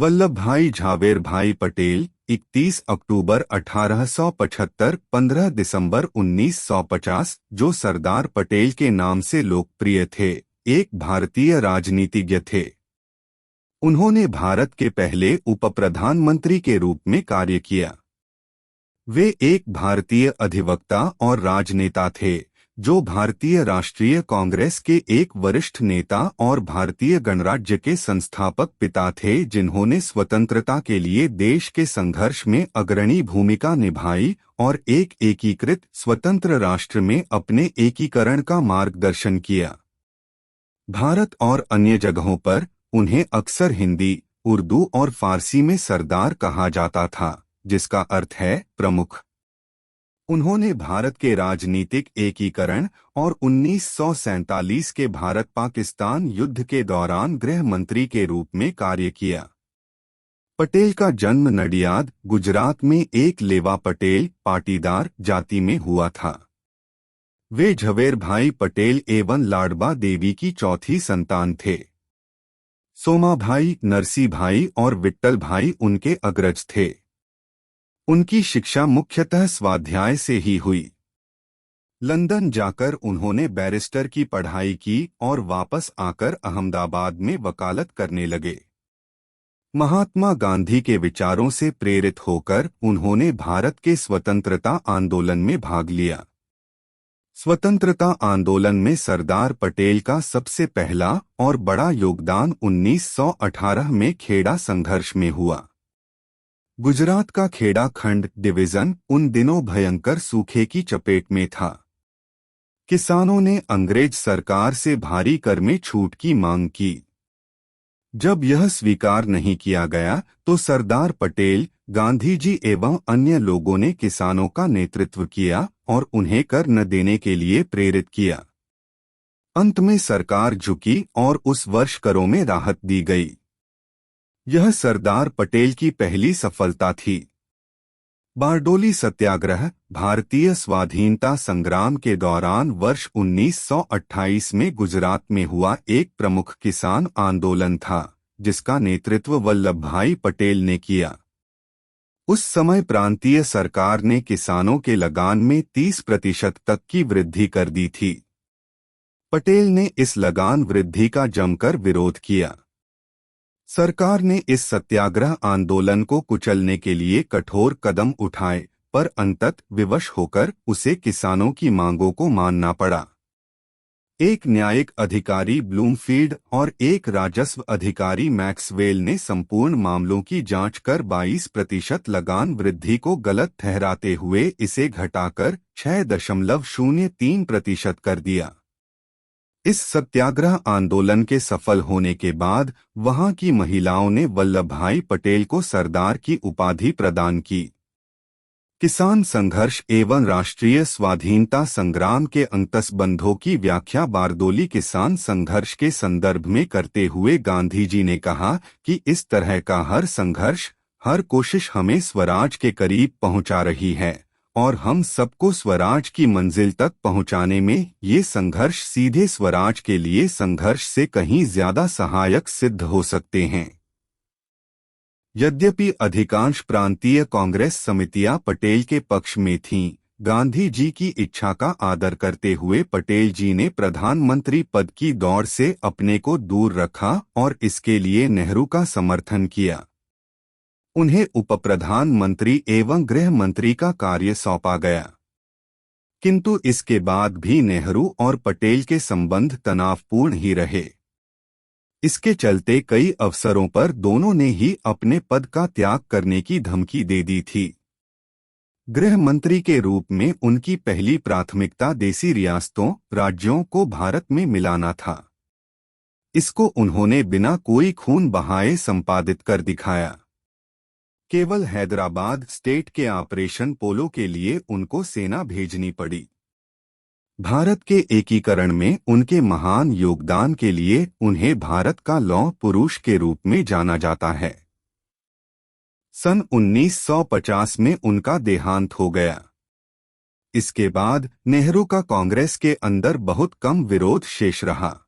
वल्लभ भाई झावेरभाई पटेल 31 अक्टूबर 1875 15 दिसंबर 1950, जो सरदार पटेल के नाम से लोकप्रिय थे, एक भारतीय राजनीतिज्ञ थे। उन्होंने भारत के पहले उप प्रधानमंत्री के रूप में कार्य किया। वे एक भारतीय अधिवक्ता और राजनेता थे, जो भारतीय राष्ट्रीय कांग्रेस के एक वरिष्ठ नेता और भारतीय गणराज्य के संस्थापक पिता थे, जिन्होंने स्वतंत्रता के लिए देश के संघर्ष में अग्रणी भूमिका निभाई और एक एकीकृत स्वतंत्र राष्ट्र में अपने एकीकरण का मार्गदर्शन किया। भारत और अन्य जगहों पर उन्हें अक्सर हिंदी, उर्दू और फारसी में सरदार कहा जाता था, जिसका अर्थ है प्रमुख। उन्होंने भारत के राजनीतिक एकीकरण और 1947 के भारत-पाकिस्तान युद्ध के दौरान गृह मंत्री के रूप में कार्य किया। पटेल का जन्म नडियाद, गुजरात में एक लेवा पटेल पाटीदार जाति में हुआ था। वे झवेरभाई पटेल एवं लाडबा देवी की चौथी संतान थे। सोमाभाई, नरसीभाई और विट्ठल भाई उनके अग्रज थे। उनकी शिक्षा मुख्यतः स्वाध्याय से ही हुई। लंदन जाकर उन्होंने बैरिस्टर की पढ़ाई की और वापस आकर अहमदाबाद में वकालत करने लगे। महात्मा गांधी के विचारों से प्रेरित होकर उन्होंने भारत के स्वतंत्रता आंदोलन में भाग लिया। स्वतंत्रता आंदोलन में सरदार पटेल का सबसे पहला और बड़ा योगदान 1918 में खेड़ा संघर्ष में हुआ। गुजरात का खेड़ा खंड डिवीजन उन दिनों भयंकर सूखे की चपेट में था। किसानों ने अंग्रेज सरकार से भारी कर में छूट की मांग की। जब यह स्वीकार नहीं किया गया तो सरदार पटेल, गांधी जी एवं अन्य लोगों ने किसानों का नेतृत्व किया और उन्हें कर न देने के लिए प्रेरित किया। अंत में सरकार झुकी और उस वर्ष करों में राहत दी गई। यह सरदार पटेल की पहली सफलता थी। बारडोली सत्याग्रह भारतीय स्वाधीनता संग्राम के दौरान वर्ष 1928 में गुजरात में हुआ एक प्रमुख किसान आंदोलन था, जिसका नेतृत्व वल्लभ भाई पटेल ने किया। उस समय प्रांतीय सरकार ने किसानों के लगान में 30% तक की वृद्धि कर दी थी। पटेल ने इस लगान वृद्धि का जमकर विरोध किया। सरकार ने इस सत्याग्रह आंदोलन को कुचलने के लिए कठोर कदम उठाए, पर अंततः विवश होकर उसे किसानों की मांगों को मानना पड़ा। एक न्यायिक अधिकारी ब्लूमफील्ड और एक राजस्व अधिकारी मैक्सवेल ने संपूर्ण मामलों की जांच कर 22% लगान वृद्धि को गलत ठहराते हुए इसे घटाकर 6.03% कर दिया। इस सत्याग्रह आंदोलन के सफल होने के बाद वहां की महिलाओं ने वल्लभ भाई पटेल को सरदार की उपाधि प्रदान की। किसान संघर्ष एवं राष्ट्रीय स्वाधीनता संग्राम के अंतस्बंधों की व्याख्या बारडोली किसान संघर्ष के संदर्भ में करते हुए गांधी जी ने कहा कि इस तरह का हर संघर्ष, हर कोशिश हमें स्वराज के करीब पहुंचा रही है और हम सबको स्वराज की मंजिल तक पहुंचाने में ये संघर्ष सीधे स्वराज के लिए संघर्ष से कहीं ज्यादा सहायक सिद्ध हो सकते हैं। यद्यपि अधिकांश प्रांतीय कांग्रेस समितियां पटेल के पक्ष में थीं, गांधी जी की इच्छा का आदर करते हुए पटेल जी ने प्रधानमंत्री पद की दौड़ से अपने को दूर रखा और इसके लिए नेहरू का समर्थन किया। उन्हें उप प्रधानमंत्री एवं गृह मंत्री का कार्य सौंपा गया, किंतु इसके बाद भी नेहरू और पटेल के संबंध तनावपूर्ण ही रहे। इसके चलते कई अवसरों पर दोनों ने ही अपने पद का त्याग करने की धमकी दे दी थी। गृह मंत्री के रूप में उनकी पहली प्राथमिकता देसी रियासतों, राज्यों को भारत में मिलाना था। इसको उन्होंने बिना कोई खून बहाए संपादित कर दिखाया। केवल हैदराबाद स्टेट के ऑपरेशन पोलो के लिए उनको सेना भेजनी पड़ी। भारत के एकीकरण में उनके महान योगदान के लिए उन्हें भारत का लौह पुरुष के रूप में जाना जाता है। सन 1950 में उनका देहांत हो गया। इसके बाद नेहरू का कांग्रेस के अंदर बहुत कम विरोध शेष रहा।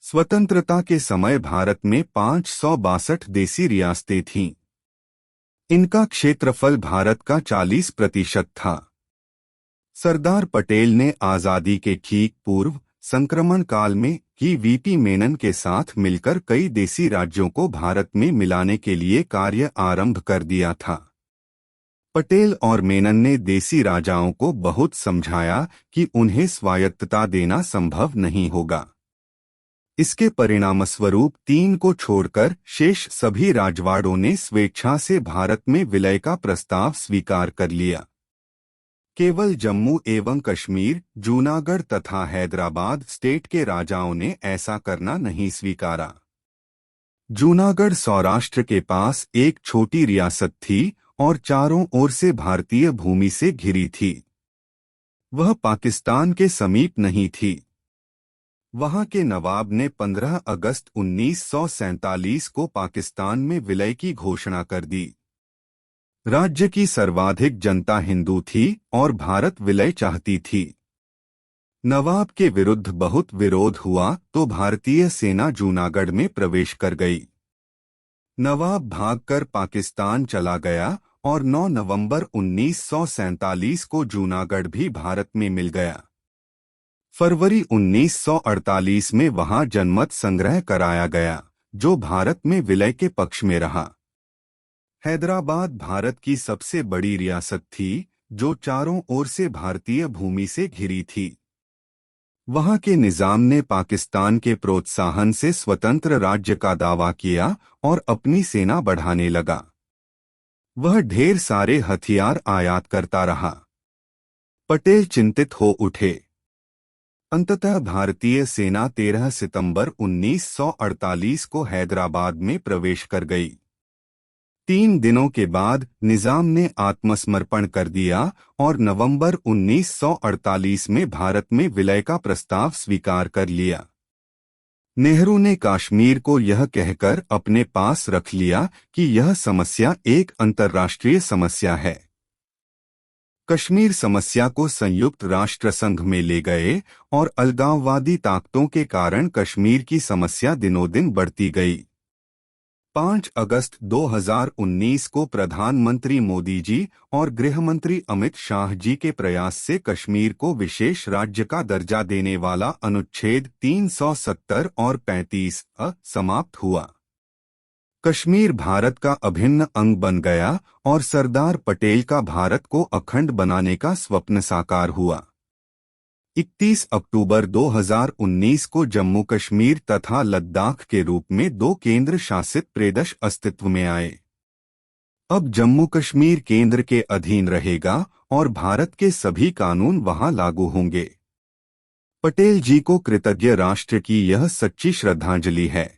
स्वतंत्रता के समय भारत में 562 देसी रियासतें थीं। इनका क्षेत्रफल भारत का 40% था। सरदार पटेल ने आजादी के ठीक पूर्व संक्रमण काल में ही वीपी मेनन के साथ मिलकर कई देसी राज्यों को भारत में मिलाने के लिए कार्य आरंभ कर दिया था। पटेल और मेनन ने देसी राजाओं को बहुत समझाया कि उन्हें स्वायत्तता देना संभव नहीं होगा। इसके परिणामस्वरूप 3 को छोड़कर शेष सभी राजवाड़ों ने स्वेच्छा से भारत में विलय का प्रस्ताव स्वीकार कर लिया। केवल जम्मू एवं कश्मीर, जूनागढ़ तथा हैदराबाद स्टेट के राजाओं ने ऐसा करना नहीं स्वीकारा। जूनागढ़ सौराष्ट्र के पास एक छोटी रियासत थी और चारों ओर से भारतीय भूमि से घिरी थी। वह पाकिस्तान के समीप नहीं थी। वहां के नवाब ने 15 अगस्त 1947 को पाकिस्तान में विलय की घोषणा कर दी। राज्य की सर्वाधिक जनता हिंदू थी और भारत विलय चाहती थी। नवाब के विरुद्ध बहुत विरोध हुआ तो भारतीय सेना जूनागढ़ में प्रवेश कर गई। नवाब भागकर पाकिस्तान चला गया और 9 नवंबर 1947 को जूनागढ़ भी भारत में मिल गया। फरवरी 1948 में वहां जनमत संग्रह कराया गया, जो भारत में विलय के पक्ष में रहा। हैदराबाद भारत की सबसे बड़ी रियासत थी, जो चारों ओर से भारतीय भूमि से घिरी थी। वहां के निजाम ने पाकिस्तान के प्रोत्साहन से स्वतंत्र राज्य का दावा किया और अपनी सेना बढ़ाने लगा। वह ढेर सारे हथियार आयात करता रहा। पटेल चिंतित हो उठे। अंततः भारतीय सेना 13 सितंबर 1948 को हैदराबाद में प्रवेश कर गई। 3 दिनों के बाद निजाम ने आत्मसमर्पण कर दिया और नवंबर 1948 में भारत में विलय का प्रस्ताव स्वीकार कर लिया। नेहरू ने कश्मीर को यह कहकर अपने पास रख लिया कि यह समस्या एक अंतर्राष्ट्रीय समस्या है। कश्मीर समस्या को संयुक्त राष्ट्र संघ में ले गए और अलगाववादी ताकतों के कारण कश्मीर की समस्या दिनों दिन बढ़ती गई। 5 अगस्त 2019 को प्रधानमंत्री मोदी जी और गृहमंत्री अमित शाह जी के प्रयास से कश्मीर को विशेष राज्य का दर्जा देने वाला अनुच्छेद 370 और 35 समाप्त हुआ। कश्मीर भारत का अभिन्न अंग बन गया और सरदार पटेल का भारत को अखंड बनाने का स्वप्न साकार हुआ। 31 अक्टूबर 2019 को जम्मू कश्मीर तथा लद्दाख के रूप में 2 केंद्र शासित प्रदेश अस्तित्व में आए। अब जम्मू कश्मीर केंद्र के अधीन रहेगा और भारत के सभी कानून वहां लागू होंगे। पटेल जी को कृतज्ञ राष्ट्र की यह सच्ची श्रद्धांजलि है।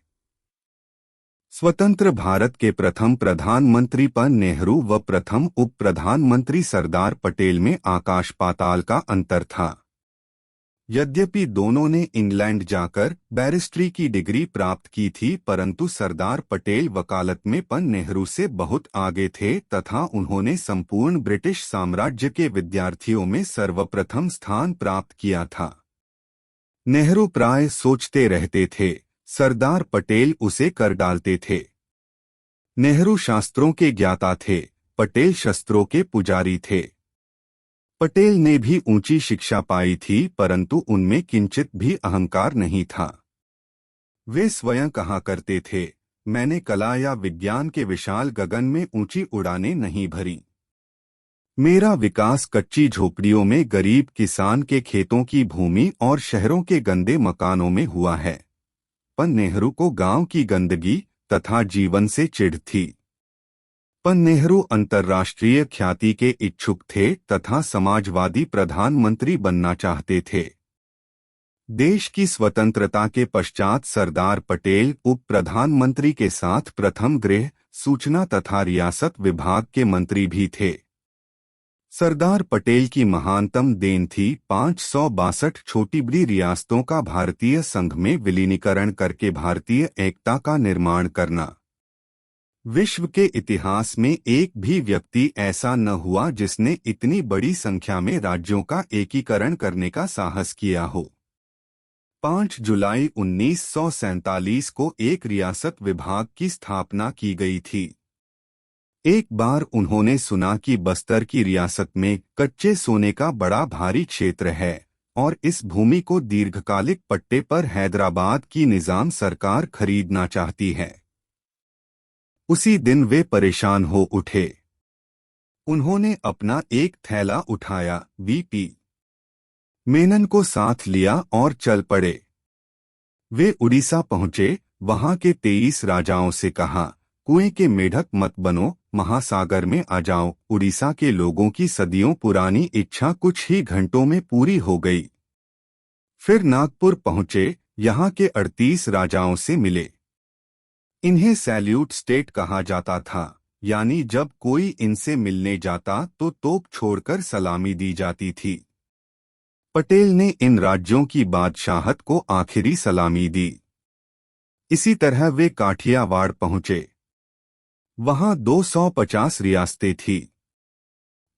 स्वतंत्र भारत के प्रथम प्रधानमंत्री पर नेहरू व प्रथम उप प्रधानमंत्री सरदार पटेल में आकाश पाताल का अंतर था। यद्यपि दोनों ने इंग्लैंड जाकर बैरिस्ट्री की डिग्री प्राप्त की थी, परंतु सरदार पटेल वकालत में नेहरू से बहुत आगे थे तथा उन्होंने संपूर्ण ब्रिटिश साम्राज्य के विद्यार्थियों में सर्वप्रथम स्थान प्राप्त किया था। नेहरू प्राय सोचते रहते थे, सरदार पटेल उसे कर डालते थे। नेहरू शास्त्रों के ज्ञाता थे, पटेल शस्त्रों के पुजारी थे। पटेल ने भी ऊंची शिक्षा पाई थी, परंतु उनमें किंचित भी अहंकार नहीं था। वे स्वयं कहा करते थे, मैंने कला या विज्ञान के विशाल गगन में ऊंची उड़ानें नहीं भरी। मेरा विकास कच्ची झोपड़ियों में गरीब किसान के खेतों की भूमि और शहरों के गंदे मकानों में हुआ है। पर नेहरू को गांव की गंदगी तथा जीवन से चिढ़ थी। पर नेहरू अंतर्राष्ट्रीय ख्याति के इच्छुक थे तथा समाजवादी प्रधानमंत्री बनना चाहते थे। देश की स्वतंत्रता के पश्चात सरदार पटेल उप प्रधानमंत्री के साथ प्रथम गृह, सूचना तथा रियासत विभाग के मंत्री भी थे। सरदार पटेल की महानतम देन थी 562 छोटी बड़ी रियासतों का भारतीय संघ में विलीनीकरण करके भारतीय एकता का निर्माण करना। विश्व के इतिहास में एक भी व्यक्ति ऐसा न हुआ जिसने इतनी बड़ी संख्या में राज्यों का एकीकरण करने का साहस किया हो। 5 जुलाई 1947 को एक रियासत विभाग की स्थापना की गई थी। एक बार उन्होंने सुना कि बस्तर की रियासत में कच्चे सोने का बड़ा भारी क्षेत्र है और इस भूमि को दीर्घकालिक पट्टे पर हैदराबाद की निजाम सरकार खरीदना चाहती है। उसी दिन वे परेशान हो उठे। उन्होंने अपना एक थैला उठाया, वीपी मेनन को साथ लिया और चल पड़े। वे उड़ीसा पहुंचे, वहां के 23 राजाओं से कहा, कुएं के मेढक मत बनो, महासागर में आ जाओ। उड़ीसा के लोगों की सदियों पुरानी इच्छा कुछ ही घंटों में पूरी हो गई। फिर नागपुर पहुंचे, यहाँ के 38 राजाओं से मिले। इन्हें सैल्यूट स्टेट कहा जाता था, यानी जब कोई इनसे मिलने जाता तो तोप छोड़कर सलामी दी जाती थी। पटेल ने इन राज्यों की बादशाहत को आखिरी सलामी दी। इसी तरह वे काठियावाड़ पहुंचे। वहां 250 रियासतें थीं।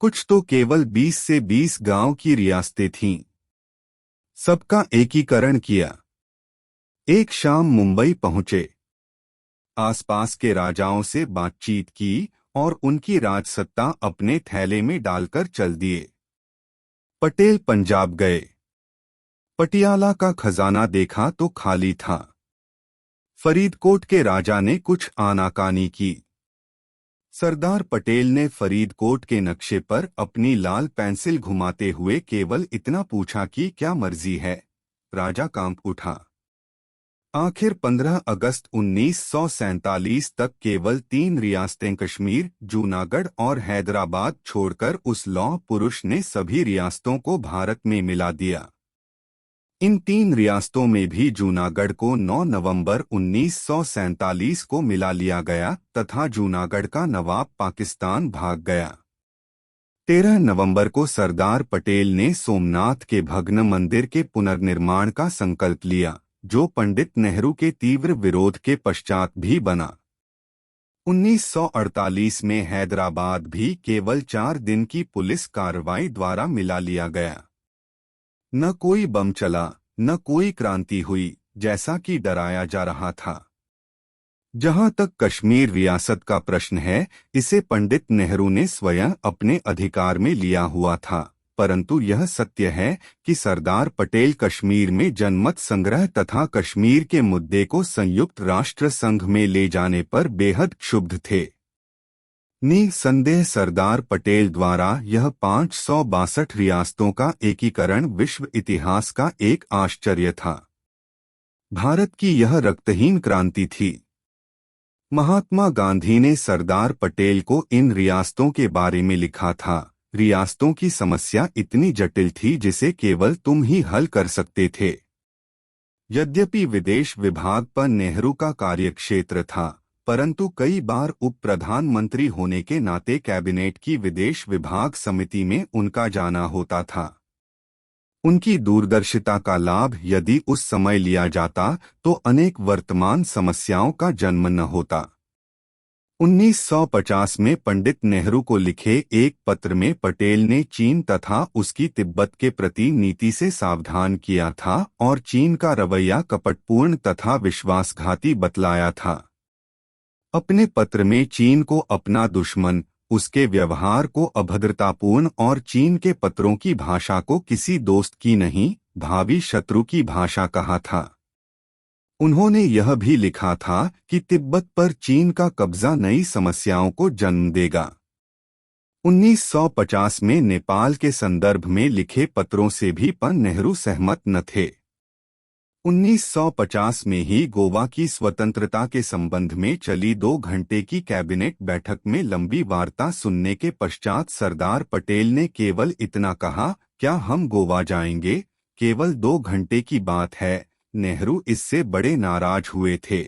कुछ तो केवल 20 से 20 गांव की रियासतें थीं। सबका एकीकरण किया। एक शाम मुंबई पहुंचे। आसपास के राजाओं से बातचीत की और उनकी राजसत्ता अपने थैले में डालकर चल दिए। पटेल पंजाब गए। पटियाला का खजाना देखा तो खाली था। फरीदकोट के राजा ने कुछ आनाकानी की। सरदार पटेल ने फरीदकोट के नक्शे पर अपनी लाल पेंसिल घुमाते हुए केवल इतना पूछा कि क्या मर्जी है। राजा कांप उठा। आखिर 15 अगस्त 1947 तक केवल 3 रियासतें कश्मीर, जूनागढ़ और हैदराबाद छोड़कर उस लौह पुरुष ने सभी रियासतों को भारत में मिला दिया। इन 3 रियासतों में भी जूनागढ़ को 9 नवंबर 1947 को मिला लिया गया तथा जूनागढ़ का नवाब पाकिस्तान भाग गया। 13 नवंबर को सरदार पटेल ने सोमनाथ के भग्न मंदिर के पुनर्निर्माण का संकल्प लिया, जो पंडित नेहरू के तीव्र विरोध के पश्चात भी बना। 1948 में हैदराबाद भी केवल 4 दिन की पुलिस कार्रवाई द्वारा मिला लिया गया। न कोई बम चला, न कोई क्रांति हुई, जैसा कि डराया जा रहा था। जहां तक कश्मीर रियासत का प्रश्न है, इसे पंडित नेहरू ने स्वयं अपने अधिकार में लिया हुआ था, परंतु यह सत्य है कि सरदार पटेल कश्मीर में जनमत संग्रह तथा कश्मीर के मुद्दे को संयुक्त राष्ट्र संघ में ले जाने पर बेहद क्षुब्ध थे। निसंदेह सरदार पटेल द्वारा यह 562 रियासतों का एकीकरण विश्व इतिहास का एक आश्चर्य था। भारत की यह रक्तहीन क्रांति थी। महात्मा गांधी ने सरदार पटेल को इन रियासतों के बारे में लिखा था, रियासतों की समस्या इतनी जटिल थी जिसे केवल तुम ही हल कर सकते थे। यद्यपि विदेश विभाग पर नेहरू का कार्यक्षेत्र था, परंतु कई बार उप प्रधानमंत्री होने के नाते कैबिनेट की विदेश विभाग समिति में उनका जाना होता था। उनकी दूरदर्शिता का लाभ यदि उस समय लिया जाता तो अनेक वर्तमान समस्याओं का जन्म न होता। 1950 में पंडित नेहरू को लिखे एक पत्र में पटेल ने चीन तथा उसकी तिब्बत के प्रति नीति से सावधान किया था और चीन का रवैया कपटपूर्ण तथा विश्वासघाती बतलाया था। अपने पत्र में चीन को अपना दुश्मन, उसके व्यवहार को अभद्रतापूर्ण और चीन के पत्रों की भाषा को किसी दोस्त की नहीं, भावी शत्रु की भाषा कहा था। उन्होंने यह भी लिखा था कि तिब्बत पर चीन का कब्जा नई समस्याओं को जन्म देगा। 1950 में नेपाल के संदर्भ में लिखे पत्रों से भी नेहरू सहमत न थे। 1950 में ही गोवा की स्वतंत्रता के संबंध में चली 2 घंटे की कैबिनेट बैठक में लंबी वार्ता सुनने के पश्चात सरदार पटेल ने केवल इतना कहा, क्या हम गोवा जाएंगे? केवल 2 घंटे की बात है। नेहरू इससे बड़े नाराज हुए थे।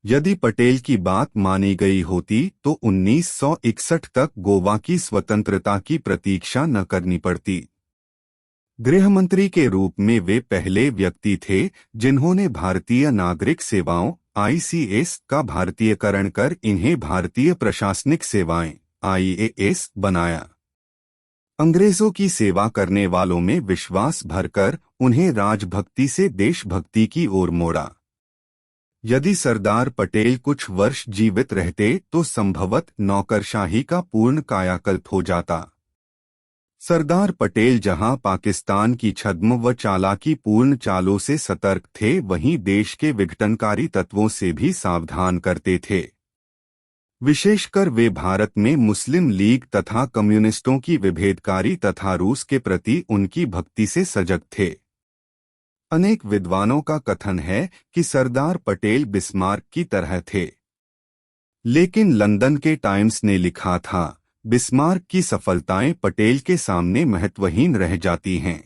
यदि पटेल की बात मानी गई होती तो 1961 तक गोवा की स्वतंत्रता की प्रतीक्षा न करनी पड़ती। गृहमंत्री के रूप में वे पहले व्यक्ति थे जिन्होंने भारतीय नागरिक सेवाओं (ICS) का भारतीयकरण कर इन्हें भारतीय प्रशासनिक सेवाएं (IAS) बनाया। अंग्रेजों की सेवा करने वालों में विश्वास भरकर उन्हें राजभक्ति से देशभक्ति की ओर मोड़ा। यदि सरदार पटेल कुछ वर्ष जीवित रहते तो संभवत नौकरशाही का पूर्ण कायाकल्प हो जाता। सरदार पटेल जहां पाकिस्तान की छद्म व चालाकी पूर्ण चालों से सतर्क थे, वहीं देश के विघटनकारी तत्वों से भी सावधान करते थे। विशेषकर वे भारत में मुस्लिम लीग तथा कम्युनिस्टों की विभेदकारी तथा रूस के प्रति उनकी भक्ति से सजग थे। अनेक विद्वानों का कथन है कि सरदार पटेल बिस्मार्क की तरह थे, लेकिन लंदन के टाइम्स ने लिखा था, बिस्मार्क की सफलताएं पटेल के सामने महत्वहीन रह जाती हैं।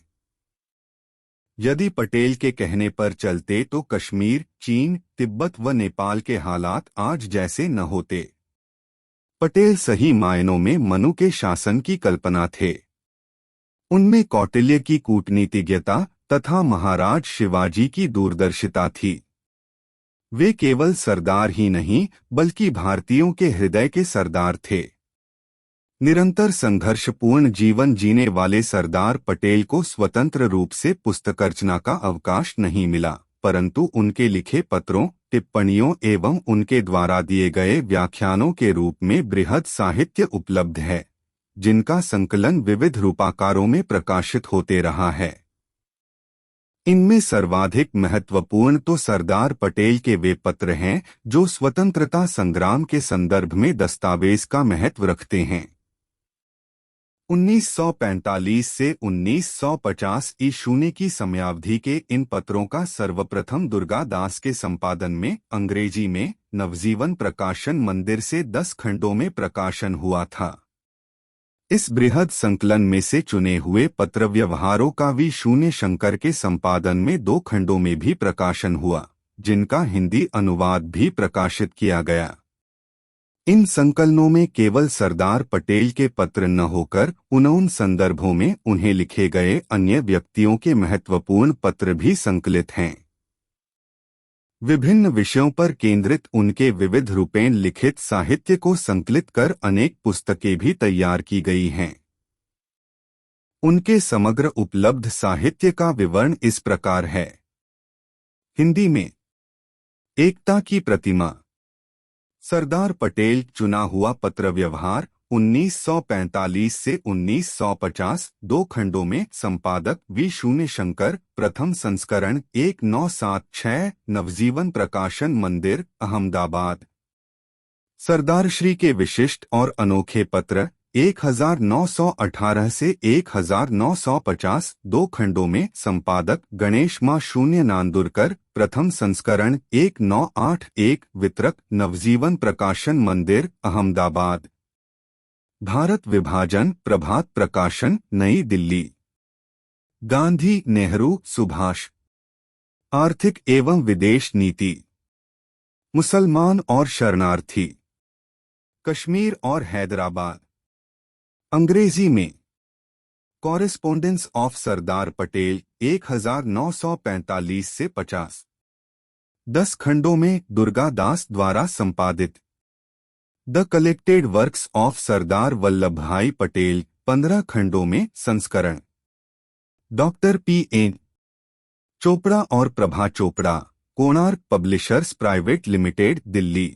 यदि पटेल के कहने पर चलते तो कश्मीर, चीन, तिब्बत व नेपाल के हालात आज जैसे न होते। पटेल सही मायनों में मनु के शासन की कल्पना थे। उनमें कौटिल्य की कूटनीतिज्ञता तथा महाराज शिवाजी की दूरदर्शिता थी। वे केवल सरदार ही नहीं बल्कि भारतीयों के हृदय के सरदार थे। निरंतर संघर्षपूर्ण जीवन जीने वाले सरदार पटेल को स्वतंत्र रूप से पुस्तकर्चना का अवकाश नहीं मिला, परंतु उनके लिखे पत्रों, टिप्पणियों एवं उनके द्वारा दिए गए व्याख्यानों के रूप में बृहद साहित्य उपलब्ध है, जिनका संकलन विविध रूपाकारों में प्रकाशित होते रहा है। इनमें सर्वाधिक महत्वपूर्ण तो सरदार पटेल के वे पत्र हैं जो स्वतंत्रता संग्राम के संदर्भ में दस्तावेज का महत्व रखते हैं। 1945 से 1950 ईस्वी की समयावधि के इन पत्रों का सर्वप्रथम दुर्गा दास के संपादन में अंग्रेजी में नवजीवन प्रकाशन मंदिर से 10 खंडों में प्रकाशन हुआ था। इस बृहद संकलन में से चुने हुए पत्र व्यवहारों का वी शंकर के संपादन में 2 खंडों में भी प्रकाशन हुआ, जिनका हिंदी अनुवाद भी प्रकाशित किया गया। इन संकलनों में केवल सरदार पटेल के पत्र न होकर उन संदर्भों में उन्हें लिखे गए अन्य व्यक्तियों के महत्वपूर्ण पत्र भी संकलित हैं। विभिन्न विषयों पर केंद्रित उनके विविध रूपेण लिखित साहित्य को संकलित कर अनेक पुस्तकें भी तैयार की गई हैं। उनके समग्र उपलब्ध साहित्य का विवरण इस प्रकार है। हिंदी में एकता की प्रतिमा, सरदार पटेल चुना हुआ पत्र व्यवहार 1945 से 1950, 2 खंडों में, संपादक वी शंकर, प्रथम संस्करण 1976, नवजीवन प्रकाशन मंदिर, अहमदाबाद। सरदार श्री के विशिष्ट और अनोखे पत्र 1918 से 1950, 2 खंडों में, संपादक गणेश मा शून्य नांदुरकर, प्रथम संस्करण 1981, वितरक नवजीवन प्रकाशन मंदिर, अहमदाबाद। भारत विभाजन, प्रभात प्रकाशन, नई दिल्ली। गांधी नेहरू सुभाष, आर्थिक एवं विदेश नीति, मुसलमान और शरणार्थी, कश्मीर और हैदराबाद। अंग्रेजी में कॉरेस्पोंडेंस ऑफ सरदार पटेल 1945 से 50, 10 खंडों में, दुर्गा दास द्वारा संपादित। The collected works of Sardar Vallabh भाई पटेल, 15 खंडों में, संस्करण डॉक्टर P.N. चोपड़ा और Prabha Chopra, Konark publishers private limited, Delhi.